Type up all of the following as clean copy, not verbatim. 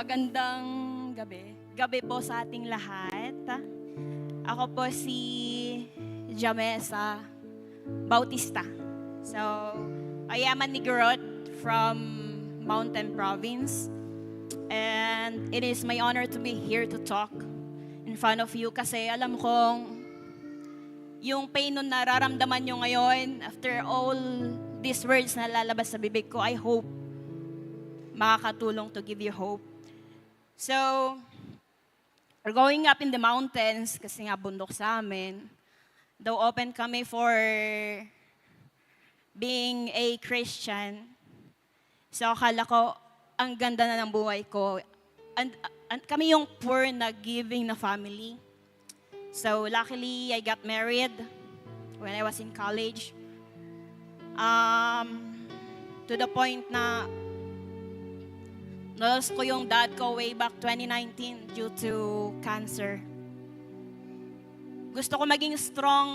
Magandang gabi. Gabi po sa ating lahat. Ako po si Jamesa Bautista. So, I am a Nigarot from Mountain Province. And it is my honor to be here to talk in front of you kasi alam kong yung pain na nararamdaman nyo ngayon after all these words na lalabas sa bibig ko, I hope makakatulong to give you hope. So, we're going up in the mountains kasi nga bundok sa amin. Though open kami for being a Christian. So, akala ko, ang ganda na ng buhay ko. And kami yung poor na giving na family. So, luckily, I got married when I was in college. To the point na nalos ko yung dad ko way back 2019 due to cancer. Gusto ko maging strong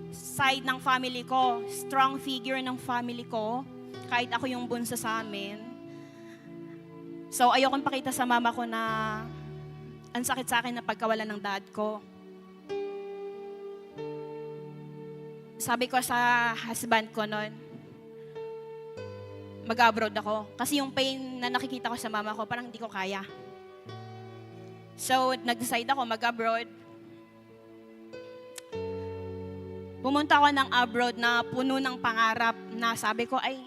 side ng family ko, strong figure ng family ko, kahit ako yung bunso sa amin. So, ayokong pakita sa mama ko na ang sakit sa akin na pagkawala ng dad ko. Sabi ko sa husband ko noon, mag-abroad ako. Kasi yung pain na nakikita ko sa mama ko, parang hindi ko kaya. So, nag-decide ako mag-abroad. Pumunta ako ng abroad na puno ng pangarap na sabi ko, ay,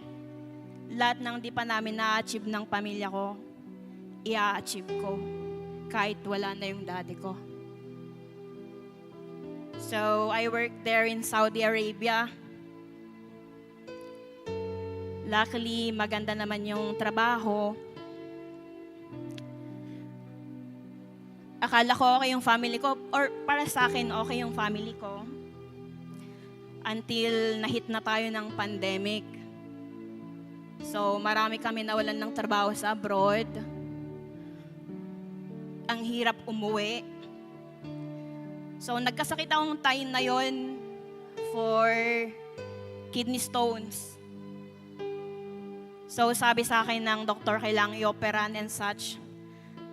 lahat ng di pa namin na-achieve ng pamilya ko, i-achieve ko. Kahit wala na yung daddy ko. So, I worked there in Saudi Arabia. Luckily, maganda naman yung trabaho. Akala ko okay yung family ko, or para sa akin, okay yung family ko. Until nahit na tayo ng pandemic. So, marami kami nawalan ng trabaho sa abroad. Ang hirap umuwi. So, nagkasakit akong time na yon for kidney stones. So, sabi sa akin ng doktor, kailangan i-operan and such.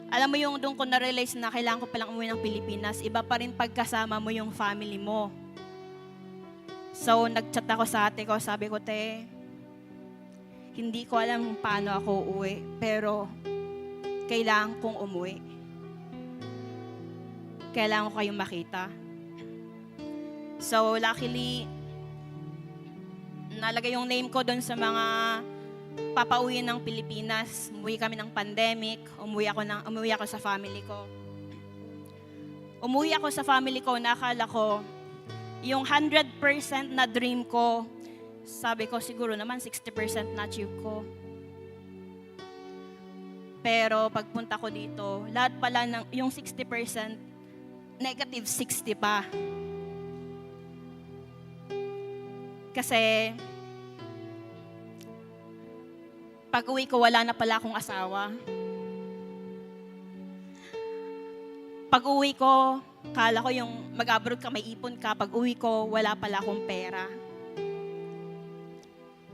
Alam mo yung doon ko na-realize na kailangan ko palang umuwi ng Pilipinas, iba pa rin pagkasama mo yung family mo. So, nag-chat ako sa ate ko, sabi ko, te, hindi ko alam paano ako uuwi, pero kailangan kong umuwi. Kailangan ko kayong makita. So, luckily, nalagay yung name ko doon sa mga papauwi ng Pilipinas. Umuwi kami ng pandemic. Umuwi ako sa family ko. Umuwi ako sa family ko, nakala ko, yung 100% na dream ko, sabi ko siguro naman 60% na-achieve ko. Pero pagpunta ko dito, lahat pala ng yung 60%, negative 60 pa. Kasi pag-uwi ko, wala na pala akong asawa. Pag-uwi ko, kala ko yung mag-abroad ka, may ipon ka. Pag-uwi ko, wala pala akong pera.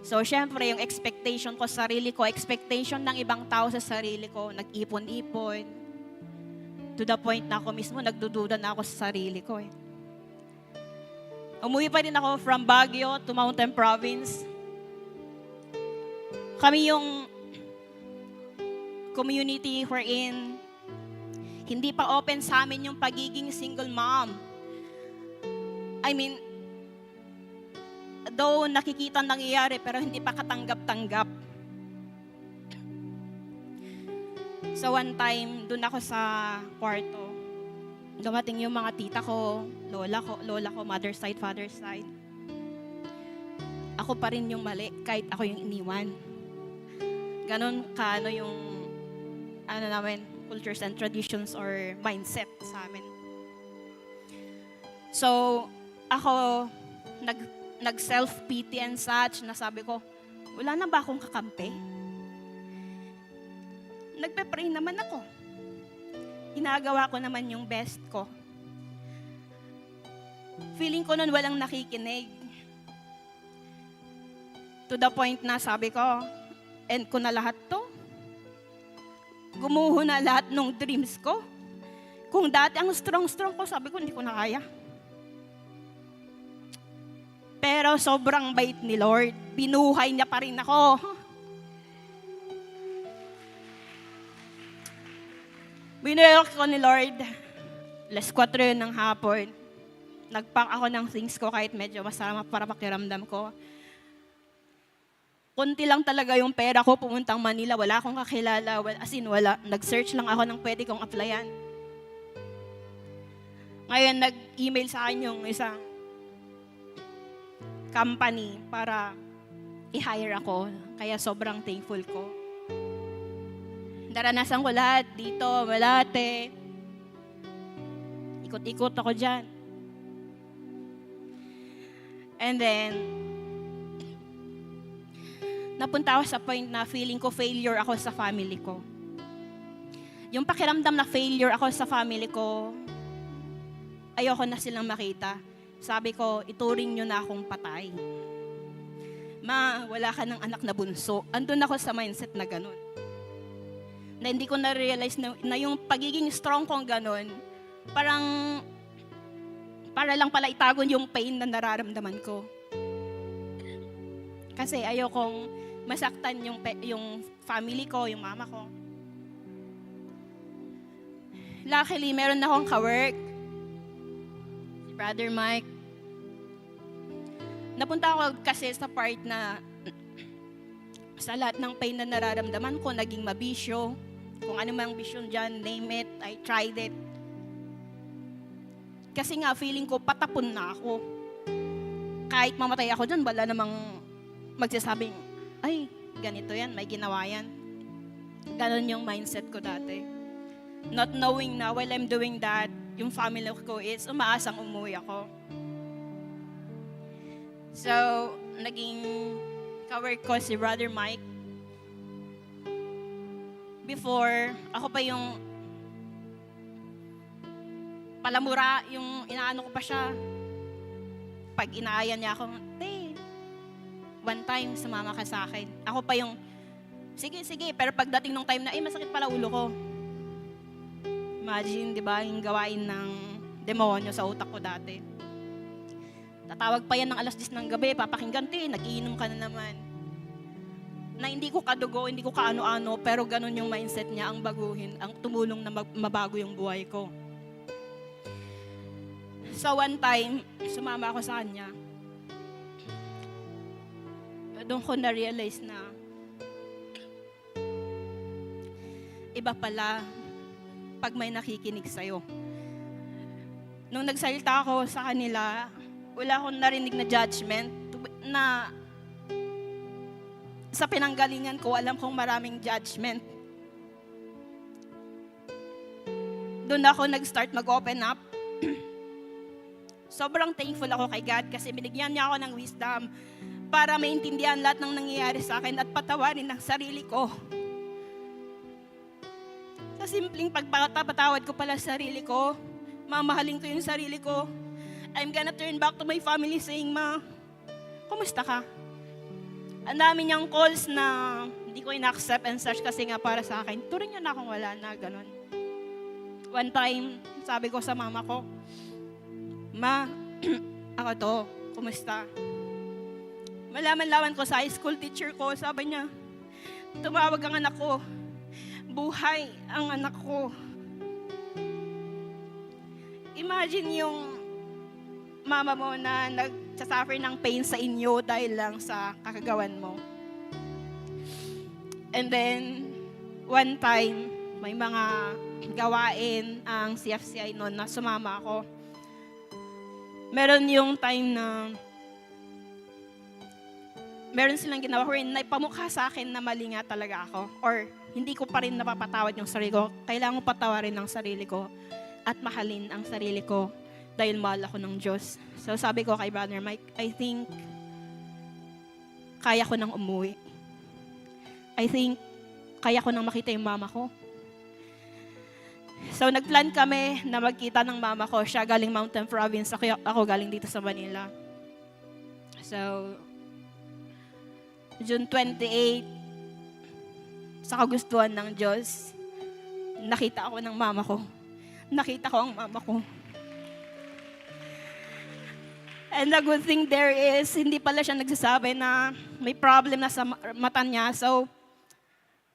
So, syempre, yung expectation ko sa sarili ko, expectation ng ibang tao sa sarili ko, nag-ipon-ipon. To the point na ako mismo, nagdududa na ako sa sarili ko. Umuwi pa din ako from Baguio to Mountain Province. Kami yung community wherein hindi pa open sa amin yung pagiging single mom. I mean, though nakikita nangyayari pero hindi pa katanggap-tanggap. So one time, dun ako sa kwarto. Dumating yung mga tita ko, lola ko, mother's side, father's side. Ako pa rin yung mali kahit ako yung iniwan. Ganon ka, yung namin, cultures and traditions or mindset sa amin. So, ako, nag-self-pity and such, na sabi ko, wala na ba akong kakampi? Nagpe-pray naman ako. Ginagawa ko naman yung best ko. Feeling ko nun walang nakikinig. To the point na sabi ko, end ko na lahat to. gumuho na lahat ng dreams ko. Kung dati ang strong ko, sabi ko, hindi ko na kaya. Pero sobrang bait ni Lord. Binuhay niya pa rin ako. Binuhay ako ni Lord. 4:00 ng hapon. Nag-pack ako ng things ko kahit medyo masama para pakiramdam ko. Kunti lang talaga yung pera ko pumuntang Manila. Wala akong kakilala. As in, wala. Nag-search lang ako ng pwede kong applyan. Ngayon, nag-email sa akin yung isang company para i-hire ako. Kaya sobrang thankful ko. Naranasan ko lahat dito, Malate. Ikot-ikot ako dyan. And then, napunta ako sa point na feeling ko failure ako sa family ko. Yung pakiramdam na failure ako sa family ko, ayoko na silang makita. Sabi ko, ituring nyo na akong patay. Ma, wala ka ng anak na bunso. Andun ako sa mindset na ganun. Na hindi ko na-realize na yung pagiging strong kong ganun, para lang pala itagon yung pain na nararamdaman ko. Kasi ayokong masaktan yung family ko, yung mama ko. Luckily, meron akong ka-work. Si Brother Mike. Napunta ako kasi sa part na sa lahat ng pain na nararamdaman ko, naging mabisyo. Kung ano mang bisyon dyan, name it, I tried it. Kasi nga, feeling ko, patapon na ako. Kahit mamatay ako dyan, wala namang magsasabing, ay, ganito yan, may ginawa yan. Ganon yung mindset ko dati. Not knowing na while I'm doing that, yung family ko is umaasang umuwi ako. So, naging ka-work ko si Brother Mike. Before, ako pa yung palamura, yung inaano ko pa siya. Pag inaayan niya ako, one time sumama ka sa akin. Ako pa yung, sige, pero pagdating nung time na, masakit pala ulo ko. Imagine, di ba, yung gawain ng demonyo sa utak ko dati. Tatawag pa yan ng 10:00 ng gabi, papakinggan, nag-iinom ka na naman. Na hindi ko kadugo, hindi ko kaano-ano, pero ganun yung mindset niya, ang baguhin, ang tumulong na mabago yung buhay ko. So one time, sumama ako sa kanya. Doon ko na-realize na iba pala pag may nakikinig sa'yo. Nung nagsalita ako sa kanila, wala akong narinig na judgment na sa pinanggalingan ko, alam kong maraming judgment. Doon ako nag-start mag-open up. Sobrang thankful ako kay God kasi binigyan niya ako ng wisdom para maintindihan lahat ng nangyayari sa akin at patawarin ang sarili ko. Sa simpleng pagpapatawad ko pala sa sarili ko, mamahalin ko yung sarili ko, I'm gonna turn back to my family saying, Ma, kumusta ka? Ang dami niyang calls na hindi ko ina-accept and such kasi nga para sa akin, turing niya na akong wala na, ganun. One time, sabi ko sa mama ko, Ma, ako to, kumusta? Malaman-laman ko sa high school teacher ko, sabi niya, tumawag ang anak ko, buhay ang anak ko. Imagine yung mama mo na nagsasuffer ng pain sa inyo dahil lang sa kakagawan mo. And then, one time, may mga gawain ang CFCI noon na sumama ako. Meron yung time na meron silang ginawa ko rin na ipamukha sa akin na mali nga talaga ako. Or hindi ko pa rin napapatawad yung sarili ko. Kailangan ko patawarin ang sarili ko at mahalin ang sarili ko dahil mahal ako ng Diyos. So sabi ko kay Brother Mike, I think kaya ko nang umuwi. I think kaya ko nang makita yung mama ko. So nagplan kami na magkita ng mama ko. Siya galing Mountain Province, ako galing dito sa Manila. So June 28, sa kagustuhan ng Diyos, nakita ako ng mama ko. Nakita ko ang mama ko. And the good thing there is, hindi pala siya nagsasabi na may problem na sa mata niya. So,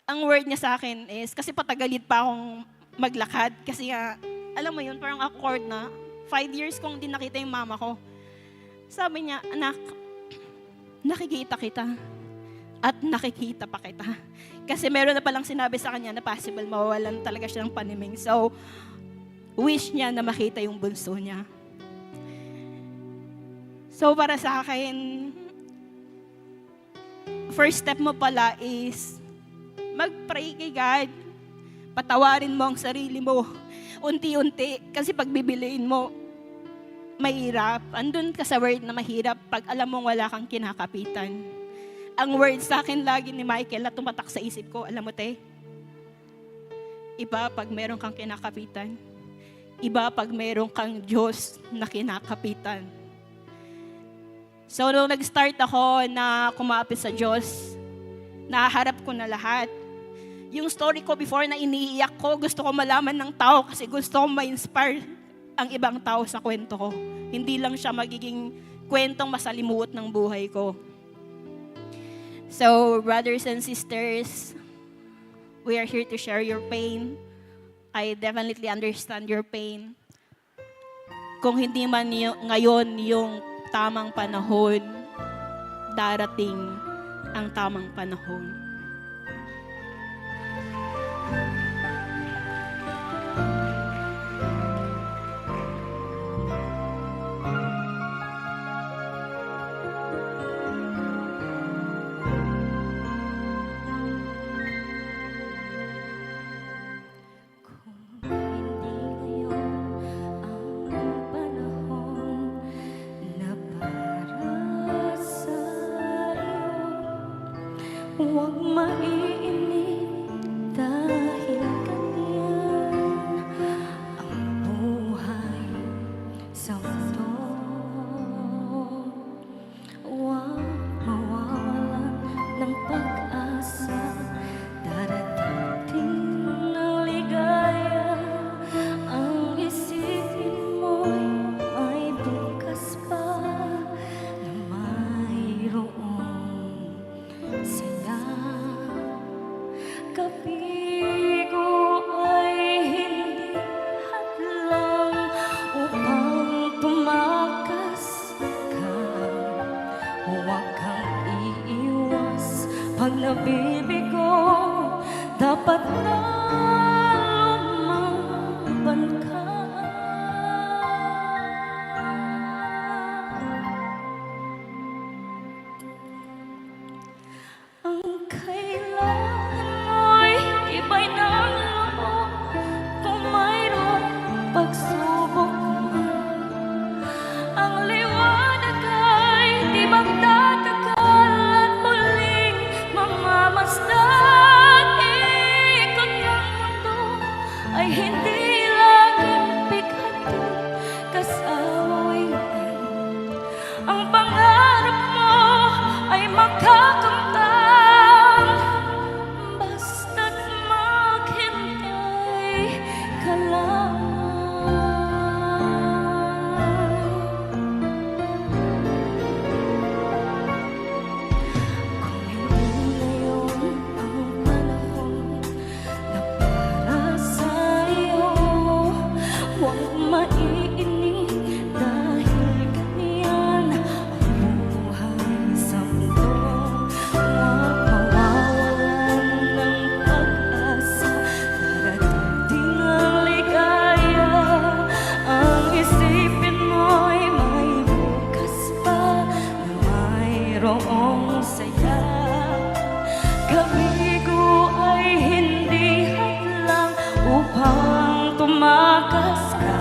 ang word niya sa akin is, kasi patagalit pa akong maglakad. Kasi alam mo yun, parang awkward na. 5 years kong hindi nakita yung mama ko. Sabi niya, anak, nakikita kita. At nakikita pa kita. Kasi meron na palang sinabi sa kanya na possible mawawalan talaga siya ng paniming. So, wish niya na makita yung bunso niya. So, para sa akin, first step mo pala is mag-pray kay God. Patawarin mo ang sarili mo. Unti-unti. Kasi pag bibiliin mo, mahirap. Andun ka sa word na mahirap pag alam mong wala kang kinakapitan. Ang word sa akin lagi ni Michael na tumatak sa isip ko, alam mo te, iba pag meron kang kinakapitan. Iba pag meron kang Diyos na kinakapitan. So, nung nag-start ako na kumapit sa Diyos, naharap ko na lahat. Yung story ko before na iniiyak ko, gusto ko malaman ng tao kasi gusto ko ma-inspire ang ibang tao sa kwento ko. Hindi lang siya magiging kwentong masalimuot ng buhay ko. So, brothers and sisters, we are here to share your pain. I definitely understand your pain. Kung hindi man ngayon yung tamang panahon, darating ang tamang panahon. Huwag maiinip dahil ganyan ang buhay sa mundo. Huwag mawawalan ng pag-asa, darating na ligaya. Ang isipin mo'y may bukas pa na mayroong saya. Kapigo ay hindi hadlang upang tumakas ka. Huwag kang iiwas pag nabibigo, dapat na lumaban ka. Ang kailangan mo'y iba'y ng loob kung mayroong pagsubok man. Ang liwanag ay di magtatagal at muling mamamasdan. Ikot ng mundo ay hindi laging bighati kasawian. Ang pangarap mo ay makakamtan. Basta't maghintay ka lang. Kung hindi ngayon ang panahon na para sa iyo, huwag maiinip dahil ganyan ang buhay sa mundo. Huwag mawawalan ng pag-asa, darating ang ligaya. Ang isipin mo'y may bukas pa na mayroong saya. Kabigo ay hindi hadlang upang tumakas ka.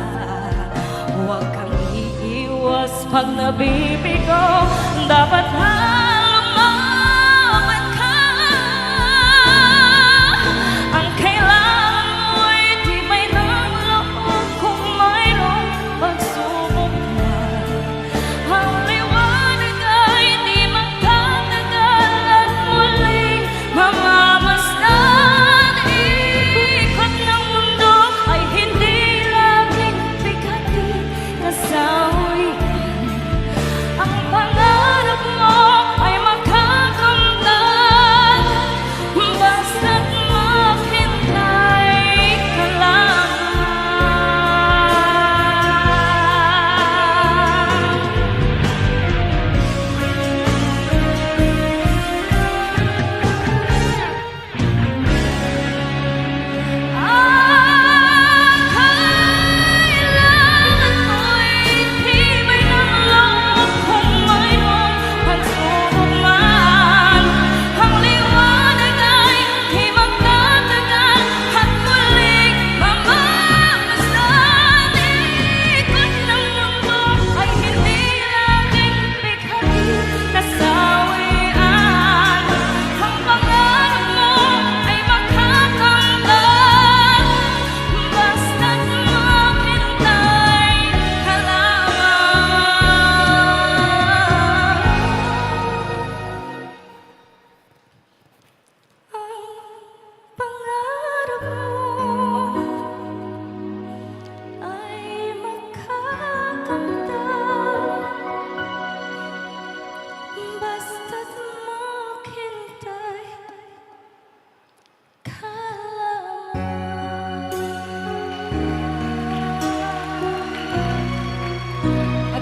Huwag kang iiwas pag nabibigo, dapat na lumaban ka. Ang kailangan mo'y tibay ng loob kung mayroong pagsubok man. Ang liwanag ay di magtatagal at muling mamamasdan. Ikot ng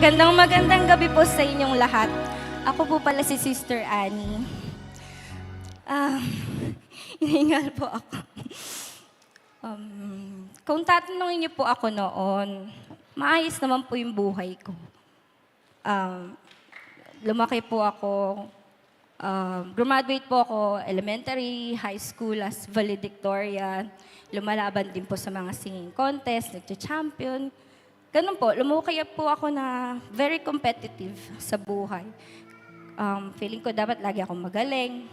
Magandang gabi po sa inyong lahat. Ako po pala si Sister Annie. Ah, hinihingal po ako. Kung tatanungin niyo po ako noon, maayos naman po yung buhay ko. Lumaki po ako, graduate po ako elementary, high school as valedictorian. Lumalaban din po sa mga singing contest, nagcha-champion. Ganun po, lumukaya po ako na very competitive sa buhay. Feeling ko dapat lagi akong magaling,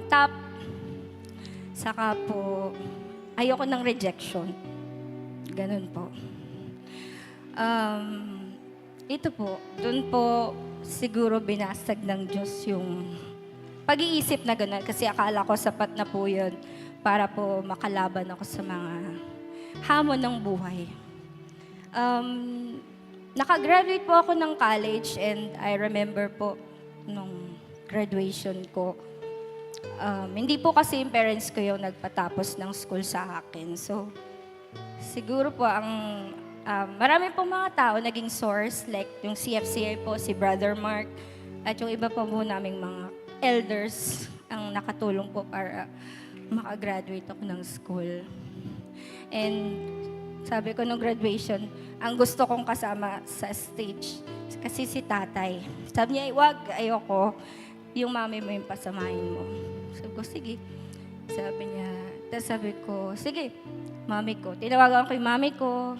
top. Saka po, ayoko ng rejection. Ganun po. Ito po, dun po siguro binasag ng Diyos yung pag-iisip na ganun. Kasi akala ko sapat na po yun para po makalaban ako sa mga hamon ng buhay. Nakagraduate po ako ng college and I remember po nung graduation ko, hindi po kasi yung parents ko yung nagpatapos ng school sa akin. So, siguro po marami po mga tao naging source, like yung CFCA po, si Brother Mark, at yung iba pa po naming mga elders ang nakatulong po para makagraduate ako ng school. And sabi ko nung graduation, ang gusto kong kasama sa stage, kasi si tatay. Sabi niya, wag, ayoko. Yung mami mo yung pasamahin mo. Sabi ko, sige. Sabi ko, sige, mami ko. Tinawagan ko yung mami ko.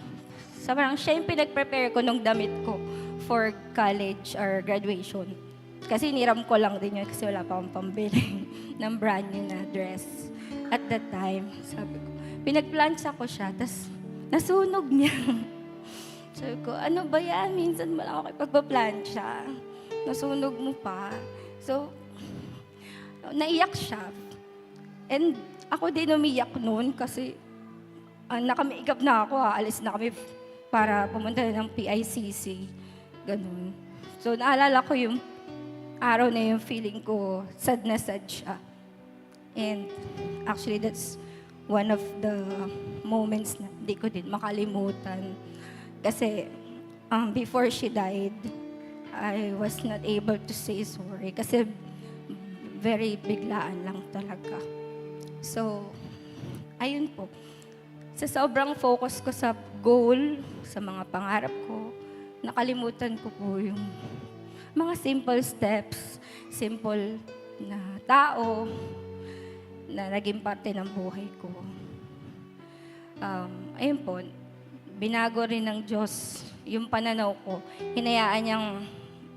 Sabi lang, siya yung pinag-prepare ko nung damit ko for college or graduation. Kasi niram ko lang din yun kasi wala pa akong pambili ng brand new na dress. At that time, sabi ko, pinagplansya ko siya, tas nasunog niya. Sabi ko, ano ba yan? Minsan mo lang ako ipagpaplansya. Nasunog mo pa. So, naiyak siya. And ako din umiyak noon kasi nakamiigap na ako. Alis na kami para pumunta ng PICC. Ganun. So, naalala ko yung araw na yung feeling ko, sad na sad siya. And actually, that's one of the moments na hindi ko din makalimutan. Kasi before she died, I was not able to say sorry kasi very biglaan lang talaga. So, ayun po. Sa sobrang focus ko sa goal, sa mga pangarap ko, nakalimutan ko po yung mga simple steps, simple na tao na naging parte ng buhay ko. Ayun po, binago rin ng Diyos yung pananaw ko. Hinayaan niyang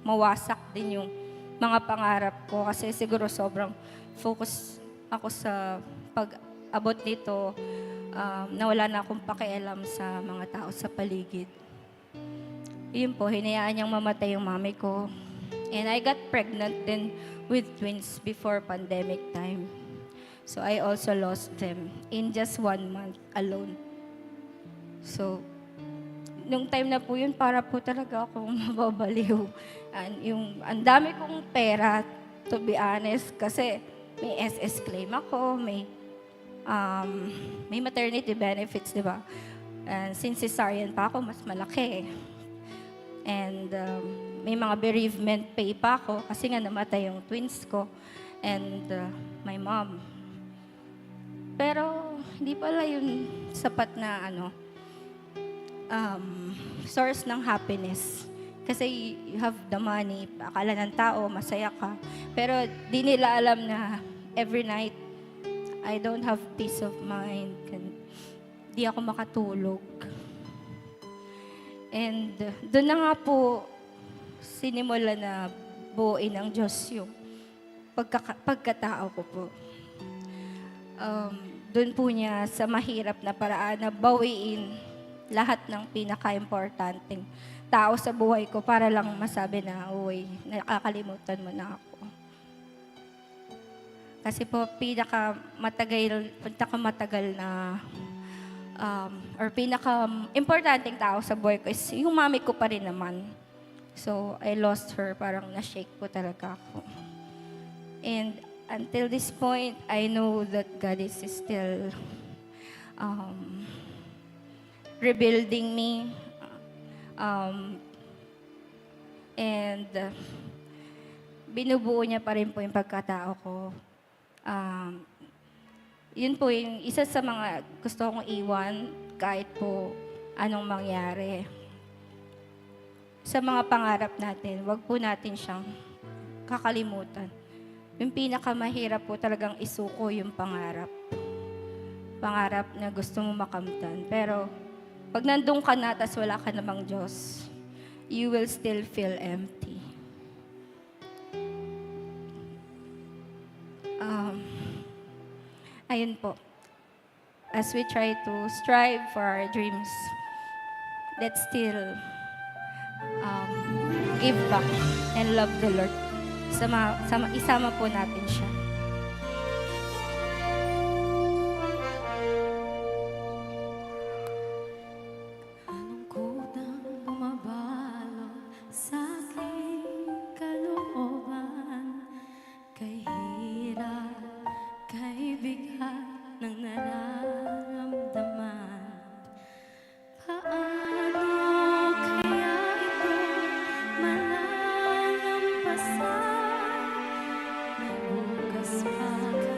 mawasak din yung mga pangarap ko kasi siguro sobrang focus ako sa pag-abot nito na wala na akong pakialam sa mga tao sa paligid. Yun po, hinayaan niyang mamatay yung mami ko. And I got pregnant then with twins before pandemic time. So I also lost them in just 1 month alone. So, nung time na po yun, para po talaga akong mababaliw. Ang dami kong pera, to be honest, kasi may SS claim ako, may maternity benefits, di ba? And since cesarean pa ako, mas malaki. And may mga bereavement pay pa ako kasi nga namatay yung twins ko and my mom. Pero hindi pala yun sapat na source ng happiness. Kasi you have the money, akala ng tao, masaya ka. Pero di nila alam na every night, I don't have peace of mind. Di ako makatulog. And doon na nga po, sinimula na buuin ng Diyos yung pagkatao ko po. Doon po niya sa mahirap na paraan na bawiin lahat ng pinaka-importanting tao sa buhay ko para lang masabi na, uy, nakakalimutan mo na ako. Kasi po, pinakamatagal na or pinaka-importanting tao sa buhay ko is yung mami ko pa rin naman. So, I lost her, parang na-shake po talaga ako. And until this point, I know that God is still rebuilding me, And binubuo niya pa rin po yung pagkatao ko. Yun po yung isa sa mga gusto kong iwan kahit po anong mangyari. Sa mga pangarap natin, wag po natin siyang kakalimutan. Yung pinakamahirap po talagang isuko yung pangarap. Pangarap na gusto mo makamtan. Pero pag nandun ka na, tas wala ka namang Diyos, you will still feel empty. Ayun po. As we try to strive for our dreams, let's still give back and love the Lord. Isama po natin siya. Anong kutang bumabalot sa aking kalooban? Kay hirap, kay bigat ng nararamdaman. Paano kaya ito malalampasan? May bukas pa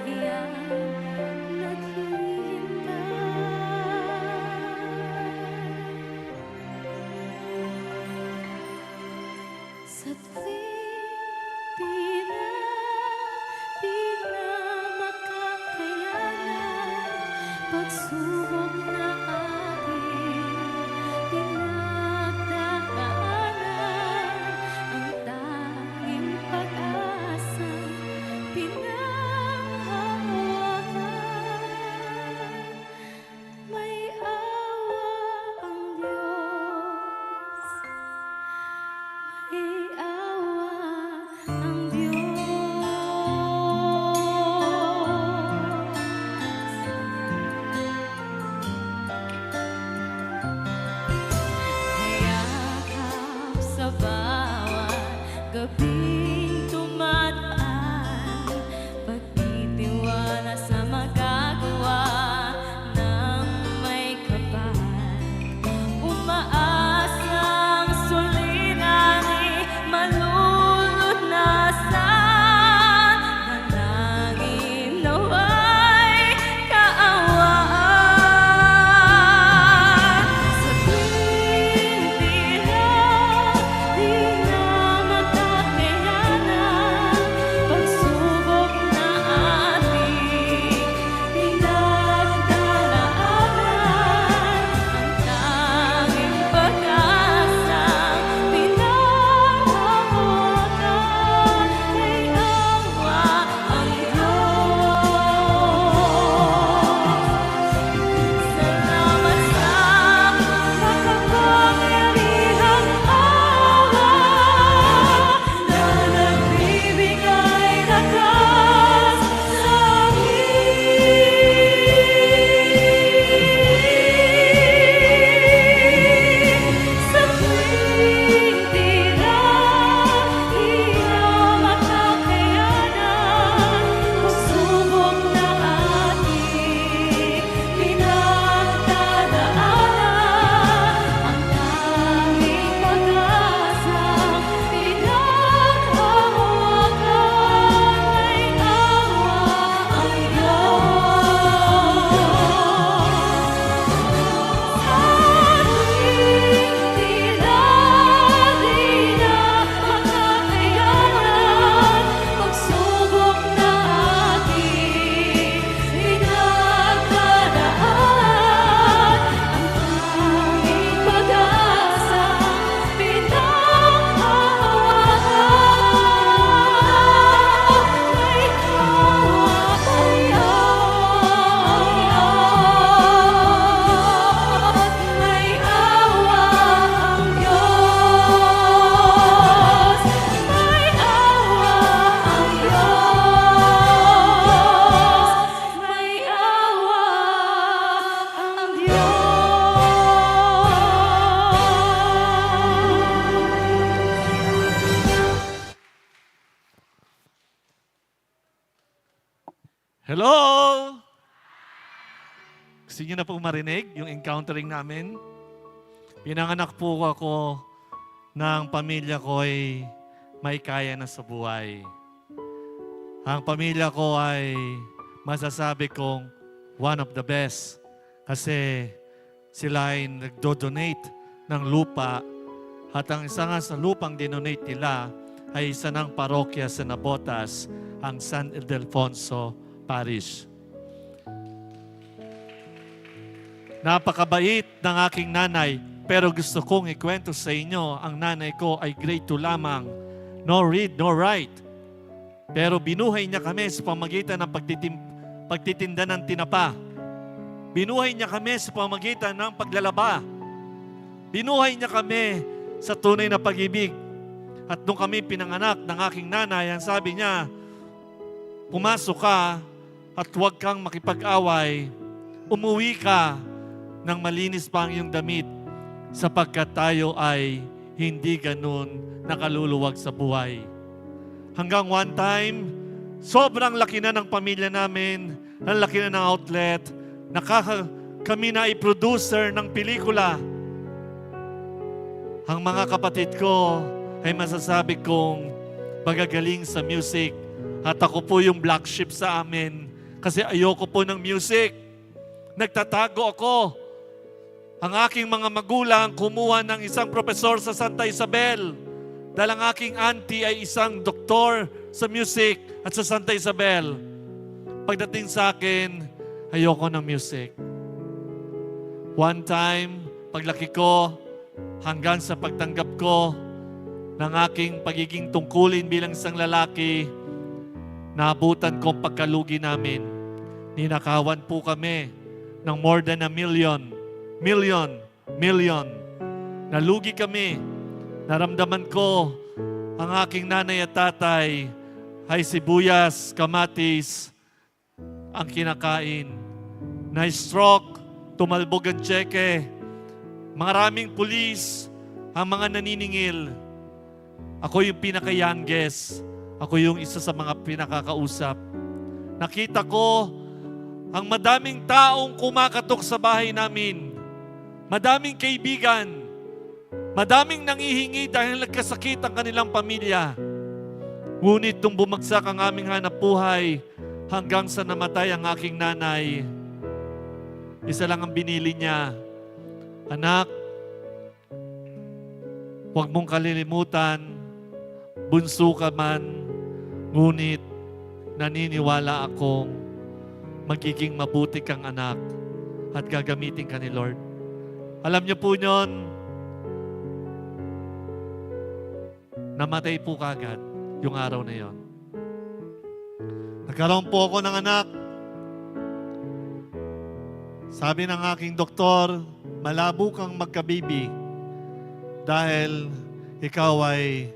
kaya naghihintay? Sa tuwing di na makakayanan, pagsubok na aking pinagdaanan, ang tanging pag-asa pinanghahawakan. May awa ang Diyos, may awa ang Diyos. Hayakap sa bawat gabing tumataan, pagtitiwala sa magagawa ng may kapal. Umaasang suliranin, malulunasan, nanangin nawa'y kaawaan. Sa tuwing di na makakayanan, pagsubok na ating pinagdaraanan, ang tanging pag-asa pinanghahawakan. May awa ang Diyos. Salamat sa makapangyarihang awa na nagbibigay lakas sa akin. Sa tuwing di na makakayanan, pagsubok na ating pinagdadaanan, ang tanging pag-asa pinanghahawakan. May awa ang Diyos. Sa tuwing di na makakayanan, pagsubok na ating pinagdadaanan, ang tanging pag-asa pinanghahawakan. May awa ang Diyos. May awa ang Diyos. May awa ang Diyos. Hello! Gusto niyo na po marinig yung encountering namin? Pinanganak po ako na ang pamilya ko ay may kaya na sa buhay. Ang pamilya ko ay masasabi kong one of the best kasi sila ay nagdo-donate ng lupa at ang isa nga sa lupang dinonate nila ay isa ng parokya sa Nabotas, ang San Ildefonso Parish. Napakabait ng aking nanay, pero gusto kong ikwento sa inyo, ang nanay ko ay grade 2 lamang. No read, no write. Pero binuhay niya kami sa pamagitan ng pagtitinda ng tinapa. Binuhay niya kami sa pamagitan ng paglalaba. Binuhay niya kami sa tunay na pag-ibig. At nung kami pinanganak ng aking nanay, ang sabi niya, pumasok ka at huwag kang makipag-away. Umuwi ka ng malinis pa ang iyong damit sapagkat tayo ay hindi ganun nakaluluwag sa buhay. Hanggang one time, sobrang laki na ng pamilya namin, ang laki na ng outlet, kami na i-producer ng pelikula. Ang mga kapatid ko ay masasabi kong magagaling sa music at ako po yung black sheep sa amin kasi ayoko po ng music. Nagtatago ako. Ang aking mga magulang kumuha ng isang profesor sa Santa Isabel. Dahil ang aking auntie ay isang doktor sa music at sa Santa Isabel. Pagdating sa akin, ayoko ng music. One time, paglaki ko, hanggang sa pagtanggap ko ng aking pagiging tungkulin bilang isang lalaki, naabutan ko ang pagkalugi namin. Ninakawan po kami ng more than 1 million. Nalugi kami. Naramdaman ko ang aking nanay at tatay ay sibuyas, kamatis ang kinakain. Na-stroke, tumalbog ang tseke. Maraming pulis ang mga naniningil. Ako yung pinaka-youngest. Ako yung isa sa mga pinakakausap. Nakita ko ang madaming taong kumakatok sa bahay namin. Madaming kaibigan. Madaming nangihingi dahil nagkasakit ang kanilang pamilya. Ngunit nung bumagsak ang aming hanap buhay hanggang sa namatay ang aking nanay, isa lang ang binili niya. Anak, huwag mong kalilimutan, bunso ka man, ngunit naniniwala akong magiging mabuti kang anak at gagamitin ka ni Lord. Alam niyo po yun, namatay po kagad yung araw na yon. Nagkaroon po ako ng anak. Sabi ng aking doktor, malabo kang magkabibi dahil ikaw ay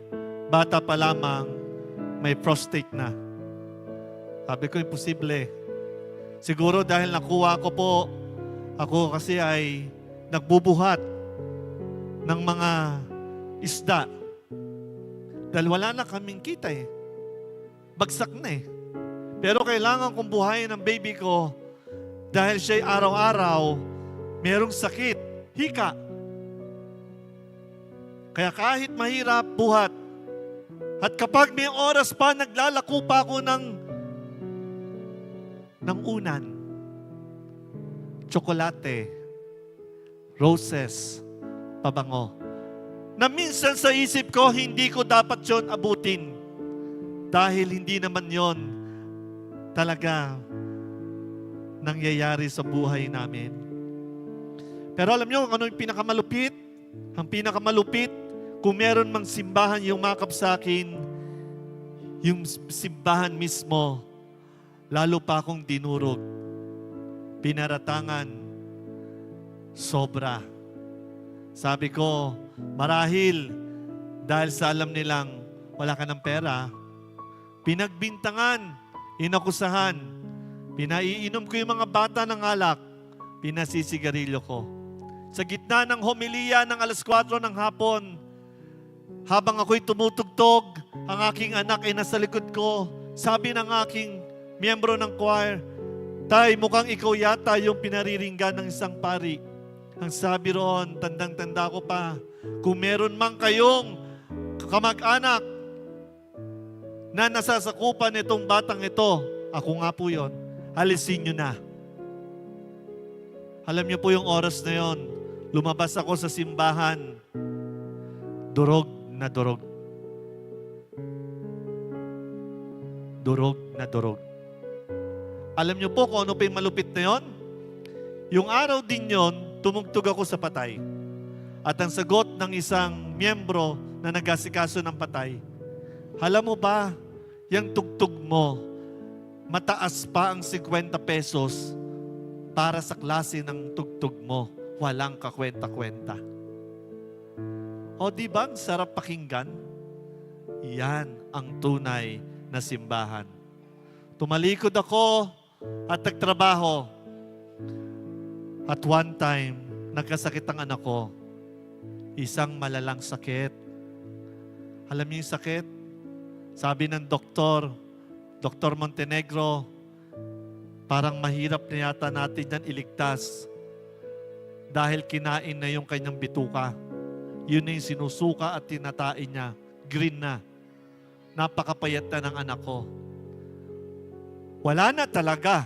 bata pa lamang, may prostate na. Sabi ko, imposible. Siguro dahil nakuha ko po, ako kasi ay nagbubuhat ng mga isda. Dahil wala na kaming kita eh. Bagsak na eh. Pero kailangan kong buhayin ang baby ko dahil siya'y araw-araw merong sakit, hika. Kaya kahit mahirap, buhat. At kapag may oras pa, naglalako pa ako ng unan. Tsokolate, roses, pabango. Na minsan sa isip ko, hindi ko dapat yon abutin. Dahil hindi naman yon talaga nangyayari sa buhay namin. Pero alam nyo, ano yung pinakamalupit? Ang pinakamalupit, kung meron mang simbahan yung makap sa akin, yung simbahan mismo, lalo pa akong dinurog. Pinaratangan, sobra. Sabi ko, marahil dahil sa alam nilang wala ka ng pera, pinagbintangan, inakusahan, pinaiinom ko yung mga bata ng alak, pinasisigarilyo ko. Sa gitna ng homilya ng 4:00 ng hapon, habang ako'y tumutugtog, ang aking anak ay nasa likod ko, sabi ng aking miyembro ng choir, Tay, mukhang ikaw yata yung pinariringgan ng isang pari. Ang sabi roon, tandang-tanda ko pa, Kung meron man kayong kamag-anak na nasasakupan itong batang ito, ako nga po yon, alisin nyo na. Alam niyo po yung oras na yon, lumabas ako sa simbahan, durog na durog. Durog na durog. Alam niyo po kung ano pa yung malupit na yon? Yung araw din yon, tumugtog ako sa patay. At ang sagot ng isang miyembro na nag-asikaso ng patay, alam mo ba, yung tugtog mo, mataas pa ang 50 pesos para sa klase ng tugtog mo. Walang kakwenta-kwenta. O di ba ang sarap pakinggan? Yan ang tunay na simbahan. Tumalikod ako at nagtrabaho. At one time, nagkasakit ang anak ko. Isang malalang sakit. Alam niyo yung sakit? Sabi ng doktor, Dr. Montenegro, parang mahirap na yata natin yan iligtas dahil kinain na yung kanyang bituka. Yun na yung sinusuka at tinatain niya. Green na. Napakapayat na ng anak ko. Wala na talaga.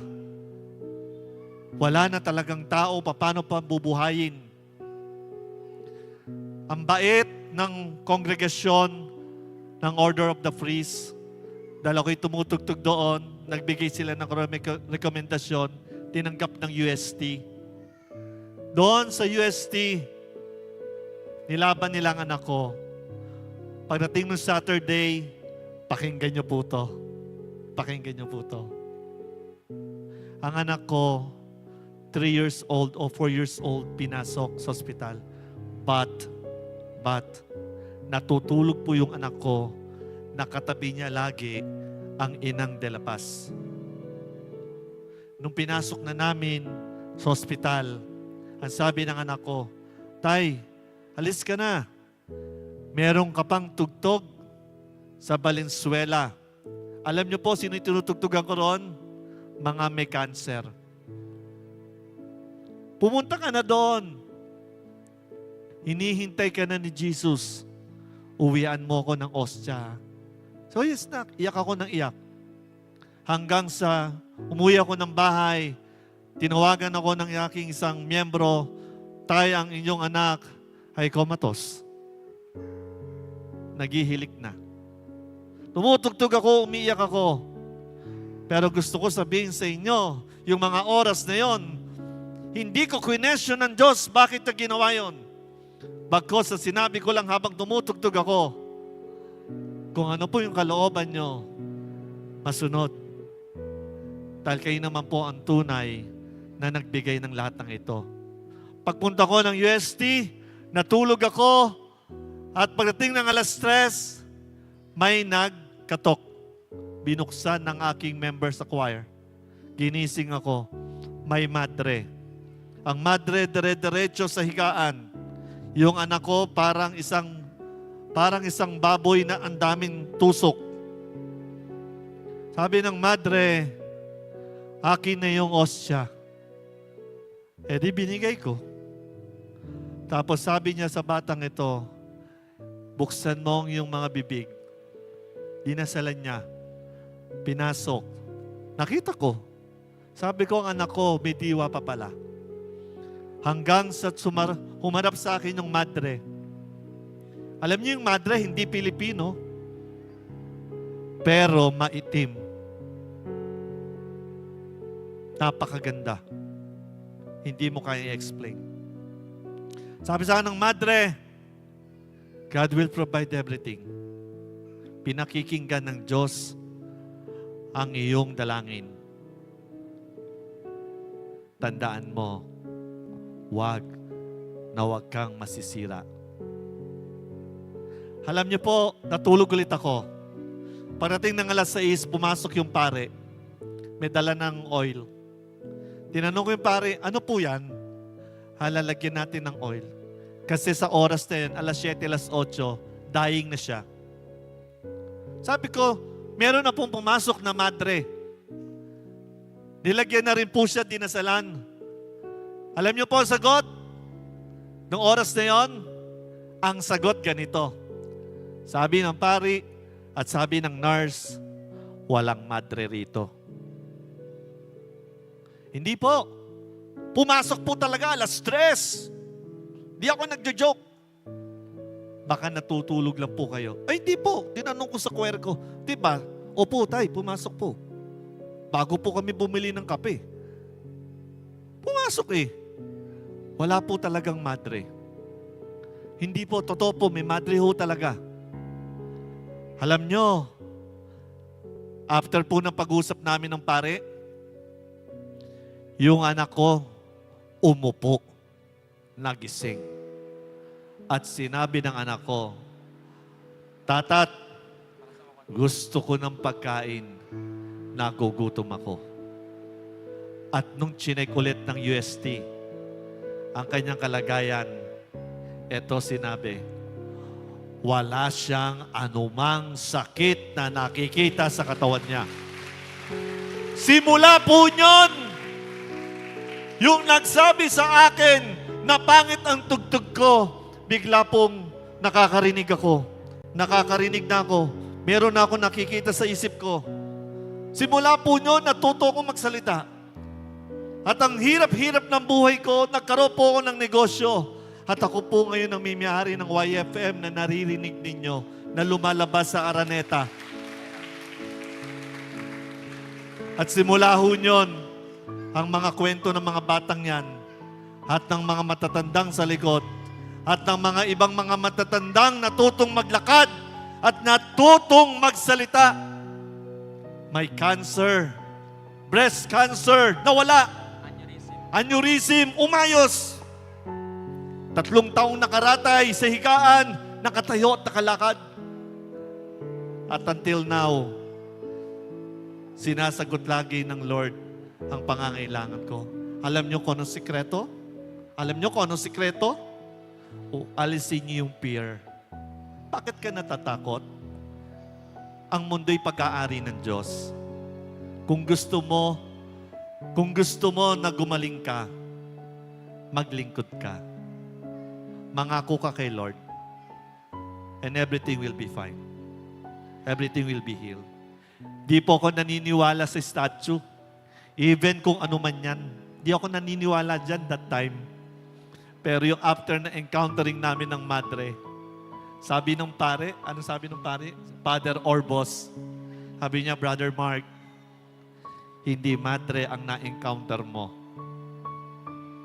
Wala na talagang tao, paano pa bubuhayin. Ang bait ng kongregasyon ng Order of the Friars, dahil ako'y tumutugtog doon, nagbigay sila ng rekomendasyon, tinanggap ng UST. Doon sa UST, nilaban nila ang anak ko. Pagdating ng Saturday, pakinggan niyo po to. Pakinggan niyo po to. Ang anak ko, 3 years old o 4 years old, pinasok sa ospital. But, natutulog po yung anak ko, nakatabi niya lagi ang inang de la Paz. Nung pinasok na namin sa ospital, ang sabi ng anak ko, Tay, alis ka na. Meron ka pang tugtog sa Valenzuela. Alam niyo po, sino yung tinutugtugan ko ron? Mga may cancer. Pumunta ka na doon. Hinihintay ka na ni Jesus. Uwian mo ko ng ostya. So yes na, iyak ako ng iyak. Hanggang sa umuwi ako ng bahay, tinawagan ako ng aking isang miyembro, Tay, ang inyong anak ay comatose. Nagihilik na. Tumutugtog ako, umiiyak ako. Pero gusto ko sabihin sa inyo, yung mga oras na yon, hindi ko question ng Diyos bakit na ginawa yon. Bagkos sa sinabi ko lang habang tumutugtog ako, kung ano po yung kalooban nyo, masunod. Dahil kayo naman po ang tunay na nagbigay ng lahat ng ito. Pagpunta ko ng UST, natulog ako, at pagdating ng 3:00, may nagkatok. Binuksan ng aking member sa choir. Ginising ako, may madre. Ang madre dire-diretso sa higaan. Yung anak ko parang isang baboy na ang daming tusok. Sabi ng madre, akin na yung ostya. Eh di binigay ko. Tapos sabi niya sa batang ito, buksan mo yung mga bibig. Dinasalan niya. Pinasok. Nakita ko. Sabi ko, ang anak ko, may diwa pa pala. Hanggang sa humarap sa akin yung madre. Alam niyo yung madre, hindi Pilipino. Pero maitim. Napakaganda. Hindi mo kaya i-explain. Sabi sa akin ng madre, God will provide everything. Pinakikinggan ng Diyos ang iyong dalangin. Tandaan mo, wag kang masisira. Alam niyo po, natulog ulit ako. Pagdating ng 6:00, pumasok yung pare. May dala ng oil. Tinanong ko yung pare, ano po yan? Halalagyan natin ng oil. Kasi sa oras na yun, 7:00, 8:00, dying na siya. Sabi ko, meron na pong pumasok na madre. Nilagyan na rin po siya, dinasalan. Alam niyo po ang sagot? Noong oras na yon, Ang sagot ganito. Sabi ng pari at sabi ng nurse, walang madre rito. Hindi po. Pumasok po talaga, 3:00. Di ako nagjo-joke. Baka natutulog lang po kayo. Ay, hindi po. Tinanong ko sa choir ko. Diba? Opo, tay, pumasok po. Bago po kami bumili ng kape. Pumasok eh. Wala po talagang madre. Hindi po, totoo po, may madre ho talaga. Alam nyo, after po ng pag-usap namin ng pare, yung anak ko, umupo, nagising. At sinabi ng anak ko, Tatat, gusto ko ng pagkain, nagugutom ako. At nung chinek ulit ng UST, ang kanyang kalagayan, eto sinabi, wala siyang anumang sakit na nakikita sa katawan niya. Simula po nyon, yung nagsabi sa akin na pangit ang tugtog ko, bigla pong nakakarinig ako. Nakakarinig na ako. Meron na ako nakikita sa isip ko. Simula po nyo, natuto akong magsalita. At ang hirap-hirap ng buhay ko, nagkaroon po ako ng negosyo. At ako po ngayon ang may-ari ng YFM na naririnig ninyo na lumalabas sa Araneta. At simula ho nyon, ang mga kwento ng mga batang yan at ng mga matatandang sa likod at ng mga ibang mga matatandang natutong maglakad at natutong magsalita. May cancer, breast cancer, nawala. Aneurysm, umayos. 3 taong nakaratay sa higaan, nakatayo at nakalakad. At until now, sinasagot lagi ng Lord ang pangangailangan ko. Alam niyo kung anong sikreto? Alam niyo kung anong sikreto? O alisin niyo yung fear. Bakit ka natatakot? Ang mundo'y pag-aari ng Diyos. Kung gusto mo na gumaling ka, maglingkod ka. Mangako ka kay Lord. And everything will be fine. Everything will be healed. Di po ako naniniwala sa statue. Even kung ano man yan. Di ako naniniwala dyan that time. Pero yung after na encountering namin ng madre, sabi ng pare, ano sabi ng pare? Father Orbos. Sabi niya, Brother Mark, hindi madre ang na-encounter mo.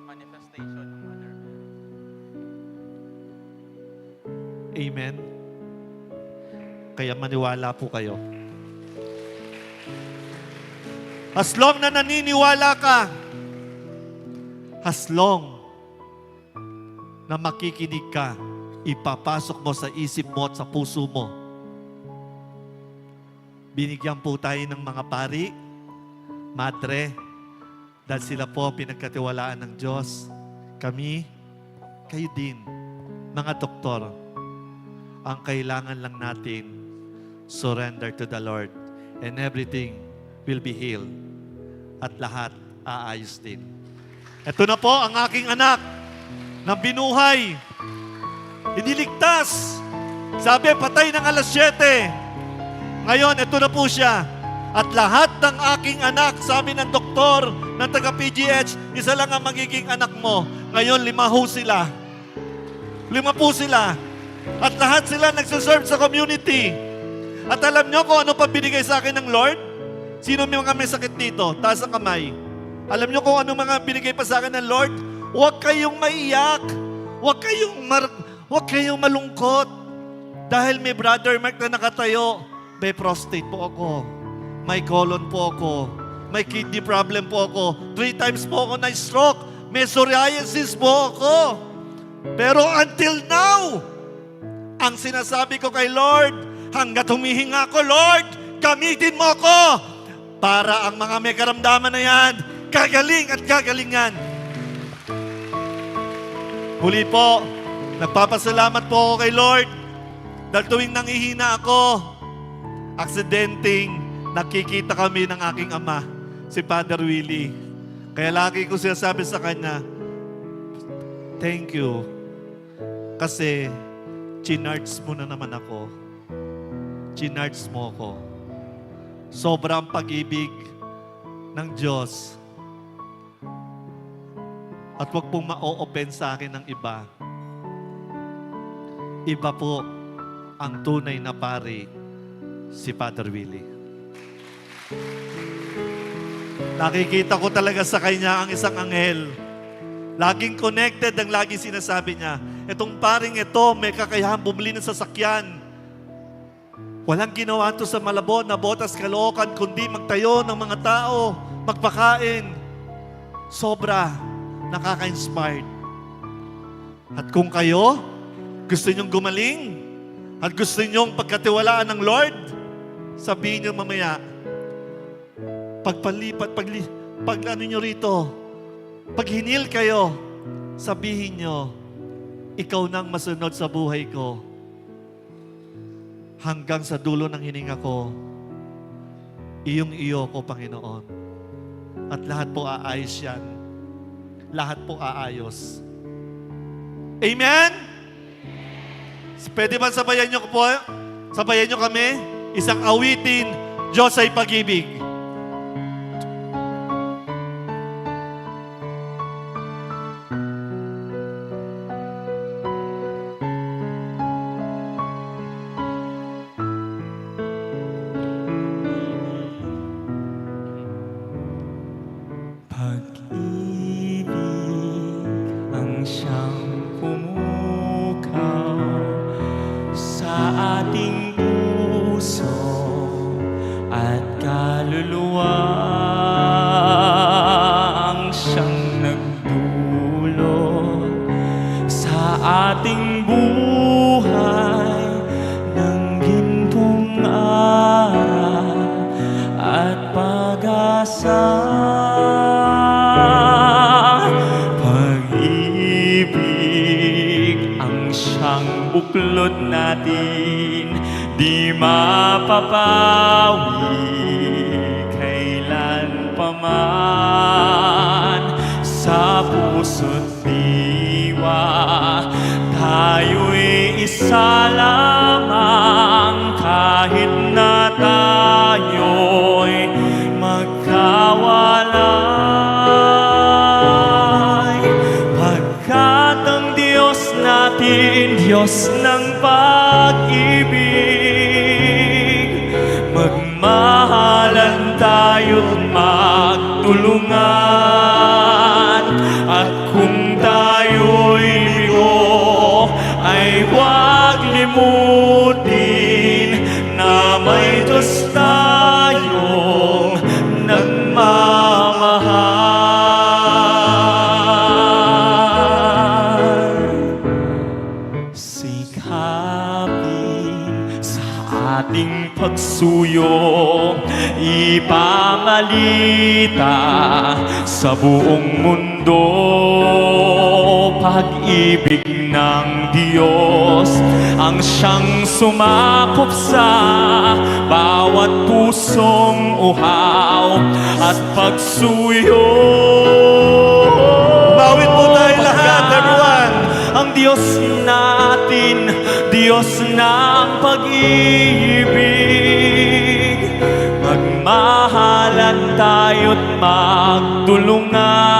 Manifestation ng mother. Amen. Kaya maniwala po kayo. As long na naniniwala ka, as long na makikinig ka, ipapasok mo sa isip mo at sa puso mo. Binigyan po tayo ng mga pari, madre, dahil sila po pinagkatiwalaan ng Diyos. Kami, kayo din, mga doktor, ang kailangan lang natin, surrender to the Lord, and everything will be healed. At lahat aayos din. Ito na po ang aking anak na binuhay. Iniligtas. Sabi, patay ng 7:00. Ngayon, ito na po siya. At lahat ng aking anak, sabi ng doktor, ng taga-PGH, isa lang ang magiging anak mo. Ngayon, 5 ho sila. 5 po sila. At lahat sila nagsaserve sa community. At alam nyo kung ano pa binigay sa akin ng Lord? Sino may sakit dito? Taas ang kamay. Alam nyo kung ano mga binigay pa sa akin ng Lord? Huwag kayong maiyak. Huwag kayong malungkot. Dahil may Brother Mark na nakatayo, may prostate po ako. May colon po ako. May kidney problem po ako. 3 times po ako na-stroke. May psoriasis po ako. Pero until now, ang sinasabi ko kay Lord, hanggat humihinga ko, Lord, gamitin mo ako para ang mga may karamdaman na yan, gagaling at gagalingan. Muli po, nagpapasalamat po ako kay Lord dahil tuwing nangihina ako, aksidenteng nakikita kami ng aking ama, si Father Willie. Kaya lagi ko sinasabi sa kanya, thank you. Kasi chinards mo na naman ako. Chinards mo ako. Sobrang pag-ibig ng Diyos. At huwag pong ma-o-open sa akin ng iba. Iba po ang tunay na pari, si Father Willie. Nakikita ko talaga sa kanya ang isang anghel. Laging connected ang laging sinasabi niya. Itong paring ito, may kakayahan bumili ng sasakyan. Walang ginawa ito sa malabon na botas kalookan, kundi magtayo ng mga tao, magpakain. Sobra nakaka-inspired. At kung kayo, gusto ninyong gumaling, at gusto ninyong pagkatiwalaan ng Lord, sabihin niyo mamaya, pag ano nyo rito, pag hinil kayo, sabihin nyo, ikaw nang masunod sa buhay ko. Hanggang sa dulo ng hininga ko, iyong-iyo ko, Panginoon. At lahat po aayos yan. Lahat po aayos. Amen? Pwede ba sabayan nyo po? Sabayan nyo kami? Isang awitin, Diyos ay pag-ibig. Pag-ibig ang siyang pumukaw sa ating puso at kaluluwa, ang siyang nagdulot sa ating buhay ng gintong araw at pag-asa. Pag-ibig ang siyang buklod natin, di mapapawi kailan paman. Sa puso't diwa, tayo'y isa lamang kahit na tayo'y magkawalay. Pagkat ang Diyos natin, Diyos ng pag-ibig, magmahalan tayo't magtulungan. At kung tayo'y bigo, ay huwag limutin na may Diyos tayong nagmamahal. Sikapin sa ating pagsuyo, ipamalita sa buong mundo. Pag-ibig ng Diyos ang siyang sumakop sa bawat pusong uhaw at pagsuyo. Bawit po tayo lahat, everyone. Ang Diyos natin, Diyos ng pag-ibig, magmahalan tayo't magtulungan.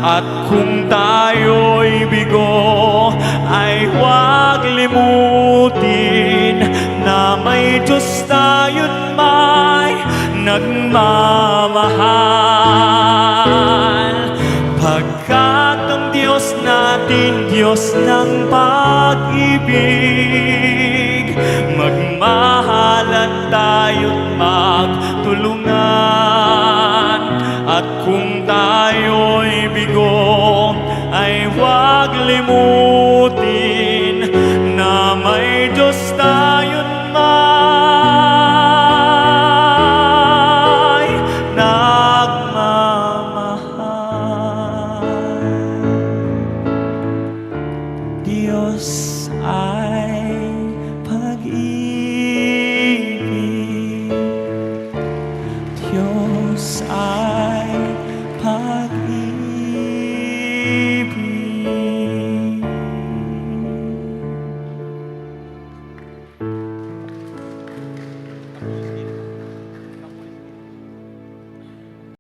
At kung tayo'y bigo, ay huwag limutin na may Diyos tayo't may nagmamahal. Pagkat ang Diyos natin, Diyos ng pag-ibig, magmahalan tayo't magtulungan. At kung tayo'y bigo,